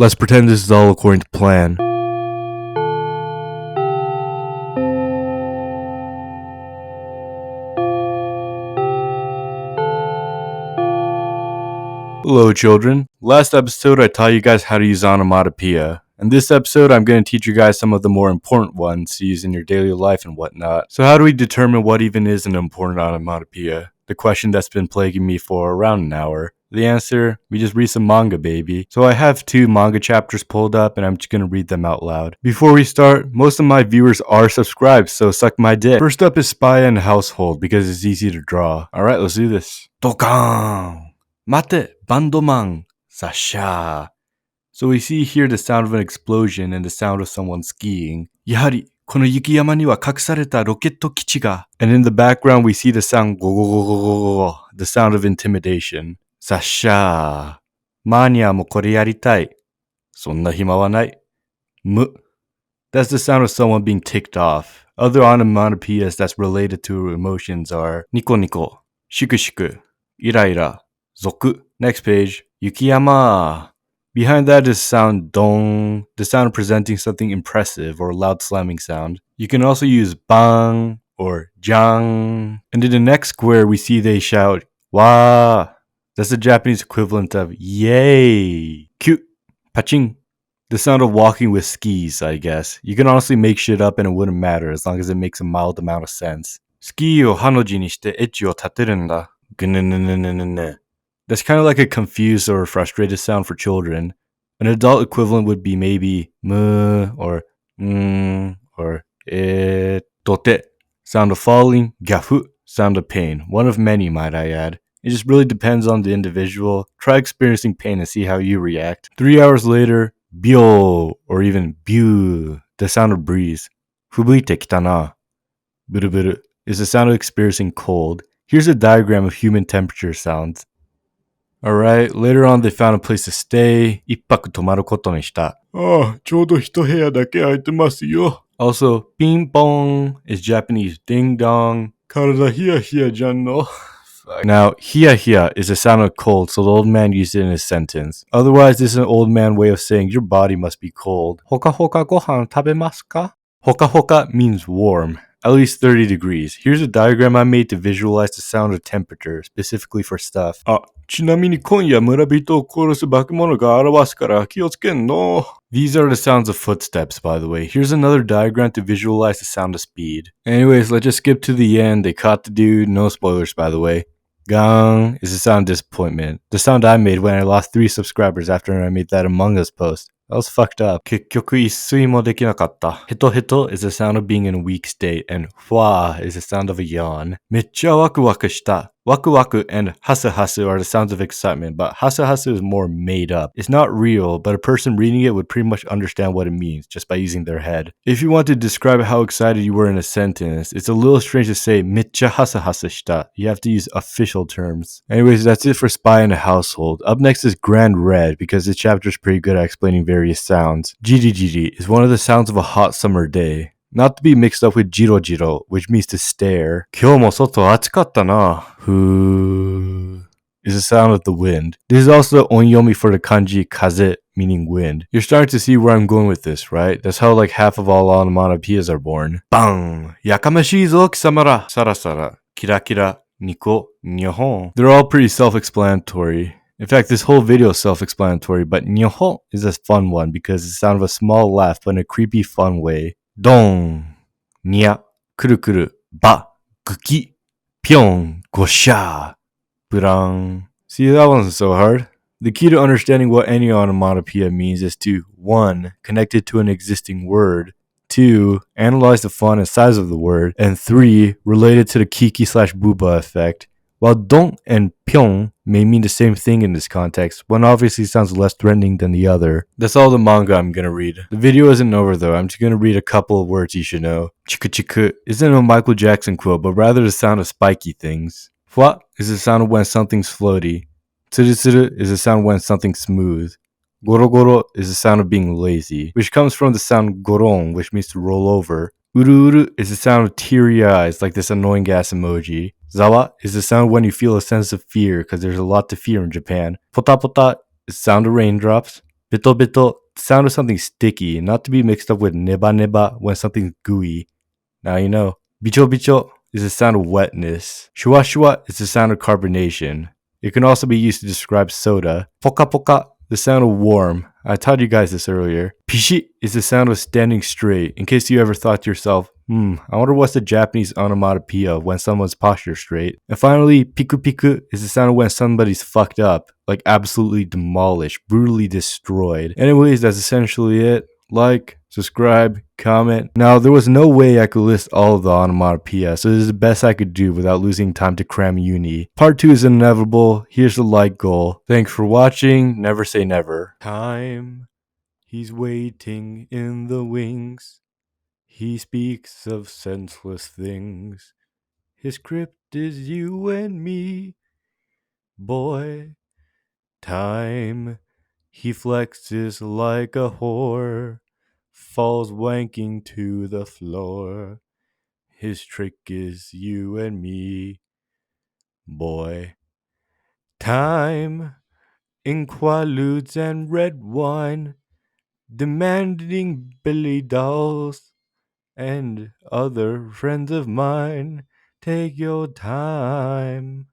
Let's pretend this is all according to plan. Hello children. Last episode I taught you guys how to use onomatopoeia. In this episode I'm going to teach you guys some of the more important ones to use in your daily life and whatnot. So how do we determine what even is an important onomatopoeia? The question that's been plaguing me for around an hour. The answer, we just read some manga, baby. So I have 2 manga chapters pulled up and I'm just going to read them out loud. Before we start, most of my viewers are subscribed, so suck my dick. First up is Spy and Household because it's easy to draw. Alright, let's do this. Dokan! Mate, bandoman, sasha. So we see here the sound of an explosion and the sound of someone skiing. Yahari, kono yukiyama ni wa kakusareta roketto kichi ga. And in the background we see the sound go go go go go go, the sound of intimidation. Sasha. Manya mo kore yaritai. Sonna hima wa nai. Mu. That's the sound of someone being ticked off. Other onomatopoeias that's related to emotions are niko niko, shiku shiku, ira ira, zoku. Next page, yukiyama. Behind that is sound dong, the sound of presenting something impressive or loud slamming sound. You can also use bang or jang. And in the next square we see they shout wa. That's the Japanese equivalent of yay. Cute. Paching. The sound of walking with skis, I guess. You can honestly make shit up and it wouldn't matter as long as it makes a mild amount of sense. Ski o hanoji ni shite echi o tateru n da. Gunenenenenene. That's kind of like a confused or frustrated sound for children. An adult equivalent would be maybe m or or tote. Sound of falling, gafu, sound of pain. One of many, might I add. It just really depends on the individual. Try experiencing pain and see how you react. 3 hours later, bio or even biu, the sound of breeze. Fubuite kita na. Buru buru is the sound of experiencing cold. Here's a diagram of human temperature sounds. Alright, later on they found a place to stay. Ippaku tomaru koto ni shita. Choudo hito heya dake aitemasu yo. Also, ping pong is Japanese ding dong. Karada hiya hiya jan no. Now, hiya hiya is a sound of cold, so the old man used it in his sentence. Otherwise, this is an old man way of saying your body must be cold. Hoka hoka gohan tabemasu ka? Hoka hoka means warm. At least 30 degrees. Here's a diagram I made to visualize the sound of temperature, specifically for stuff. Chinamini konya murabito o korosu bakemono ga arawasu kara kiotsuken no. These are the sounds of footsteps, by the way. Here's another diagram to visualize the sound of speed. Anyways, let's just skip to the end. They caught the dude. No spoilers, by the way. Gang is the sound of disappointment. The sound I made when I lost 3 subscribers after I made that Among Us post. That was fucked up. Kekyoku issui mo dekinakatta. Hito hito is the sound of being in a weak state, and hwa is the sound of a yawn. Mecha waku waku shita. Waku waku and hasu hasu are the sounds of excitement, but hasu hasu is more made up. It's not real, but a person reading it would pretty much understand what it means just by using their head. If you want to describe how excited you were in a sentence, it's a little strange to say mecha hasu hasu shita. You have to use official terms. Anyways, that's it for Spy in a Household. Up next is Grand Red, because this chapter is pretty good at explaining various sounds. Jiri jiri is one of the sounds of a hot summer day. Not to be mixed up with jiro jiro, which means to stare. Kyou mo soto atsukatta na. Hu is the sound of the wind. This is also the onyomi for the kanji kaze, meaning wind. You're starting to see where I'm going with this, right? That's how like half of all onomatopoeias are born. Bang! Yakamashi zo kisamara. Sarasara. Kira kira. Niko. Nyohon. They're all pretty self-explanatory. In fact, this whole video is self-explanatory, but nyohon is a fun one because it's the sound of a small laugh but in a creepy fun way. Dong, nya, kuru kuru, ba, guki, pyong, gosha, burang. See, that wasn't so hard. The key to understanding what any onomatopoeia means is to 1. Connect it to an existing word, 2. Analyze the font and size of the word, and 3. Relate it to the kiki/buba effect. While dong and pyong may mean the same thing in this context, one obviously sounds less threatening than the other. That's all the manga I'm gonna read. The video isn't over though, I'm just gonna read a couple of words you should know. Chiku chiku isn't a Michael Jackson quote, but rather the sound of spiky things. Fwa is the sound of when something's floaty. Tsuru tsuru is the sound when something's smooth. Goro goro is the sound of being lazy, which comes from the sound goron, which means to roll over. Uru uru is the sound of teary eyes, like this annoying ass emoji. Zawa is the sound when you feel a sense of fear, because there's a lot to fear in Japan. Pota pota is the sound of raindrops. Bito bito, the sound of something sticky, not to be mixed up with neba neba when something's gooey. Now you know. Bicho bicho is the sound of wetness. Shua shua is the sound of carbonation. It can also be used to describe soda. Poka poka, the sound of warm. I taught you guys this earlier. Pishi is the sound of standing straight. In case you ever thought to yourself, I wonder what's the Japanese onomatopoeia when someone's posture straight. And finally, piku piku is the sound of when somebody's fucked up, like absolutely demolished, brutally destroyed. Anyways, that's essentially it. Like, subscribe, comment. Now, there was no way I could list all of the onomatopoeia, so this is the best I could do without losing time to cram uni. Part 2 is inevitable. Here's the like goal. Thanks for watching. Never say never. Time, he's waiting in the wings. He speaks of senseless things. His script is you and me, boy. Time, he flexes like a whore, falls wanking to the floor. His trick is you and me, boy. Time, in quaaludes and red wine, demanding Billy dolls and other friends of mine. Take your time.